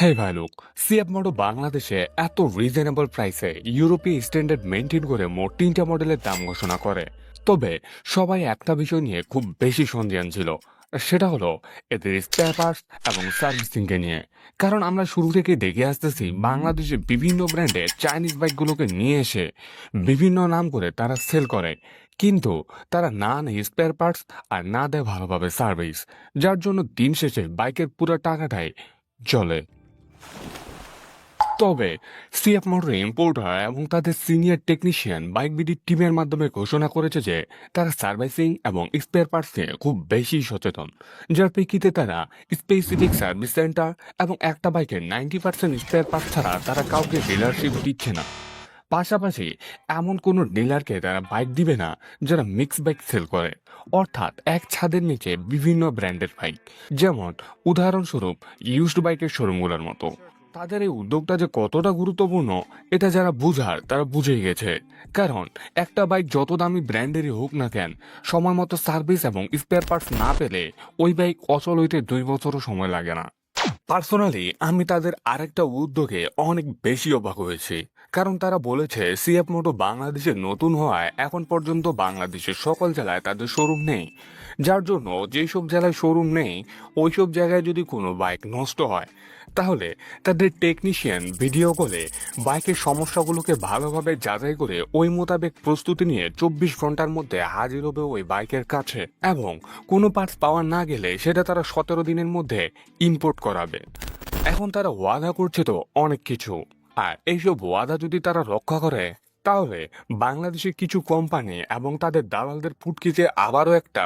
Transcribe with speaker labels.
Speaker 1: হ্যাঁ ভাই লোক, সিএফ মোটো বাংলাদেশে এত রিজনেবল প্রাইসে ইউরোপীয় স্ট্যান্ডার্ড মেনটেন করে মোট 3টা মডেলের দাম ঘোষণা করে। তবে সবাই একটা বিষয় নিয়ে খুব বেশি সন্দিহান ছিল, সেটা হলো এদের স্পেয়ার পার্টস এবং সার্ভিসিংকে নিয়ে। কারণ আমরা শুরু থেকে দেখে আসতেছি বাংলাদেশে বিভিন্ন ব্র্যান্ডের চাইনিজ বাইকগুলোকে নিয়ে এসে বিভিন্ন নাম করে তারা সেল করে, কিন্তু তারা না নেয় স্পেয়ার পার্টস আর না দেয় ভালোভাবে সার্ভিস, যার জন্য দিন শেষে বাইকের পুরো টাকাটাই চলে। তবে সিএফ মোটর ইম্পোর্টার এবং তাদের সিনিয়র টেকনিশিয়ান বাইক বিডির টিমের মাধ্যমে ঘোষণা করেছে যে তারা সার্ভিসিং এবং স্পেয়ার পার্টস নিয়ে খুব বেশি সচেতন, যার প্রেক্ষিতে তারা স্পেসিফিক সার্ভিস সেন্টার এবং একটা বাইকের 90% স্পেয়ার পার্টস ছাড়া তারা কাউকে ডিলারশিপ দিচ্ছে না। পাশাপাশি এমন কোনো ডিলারকে তারা বাইক দিবে না যারা মিক্স বাইক সেল করে, অর্থাৎ এক ছাদের নিচে বিভিন্ন ব্র্যান্ডের বাইক, যেমন উদাহরণস্বরূপ ইউজড বাইকের শোরুমগুলোর মতো। তাদের এই উদ্যোগটা যে কতটা গুরুত্বপূর্ণ এটা যারা বুঝার তারা বুঝেই গেছে। কারণ একটা বাইক যত দামি ব্র্যান্ডেরই হোক না কেন, সময় মতো সার্ভিস এবং স্পেয়ার পার্টস না পেলে ওই বাইক অচল হইতে 2 বছরও সময় লাগে না। পার্সোনালি আমি তাদের আরেকটা উদ্যোগে অনেক বেশি অবাক হয়েছি, কারণ তারা বলেছে সিএফ মোটো বাংলাদেশে নতুন হওয়ায় এখন পর্যন্ত বাংলাদেশের সকল জেলায় তাদের শোরুম নেই, যার জন্য যেসব জেলায় শোরুম নেই ওইসব জায়গায় যদি কোনো বাইক নষ্ট হয় তাহলে তাদের টেকনিশিয়ান ভিডিও কলে বাইকের সমস্যাগুলোকে ভালোভাবে যাচাই করে ওই মোতাবেক প্রস্তুতি নিয়ে 24 ঘন্টার মধ্যে হাজির হবে ওই বাইকের কাছে, এবং কোনো পার্টস পাওয়া না গেলে সেটা তারা 17 দিনের মধ্যে ইম্পোর্ট করাবে। এখন তারা ওয়াদা করছে তো অনেক কিছু, আর এইসব ওয়াদা যদি তারা রক্ষা করে তাহলে বাংলাদেশের কিছু কোম্পানি এবং তাদের দালালদের ফুটকিতে আবারও একটা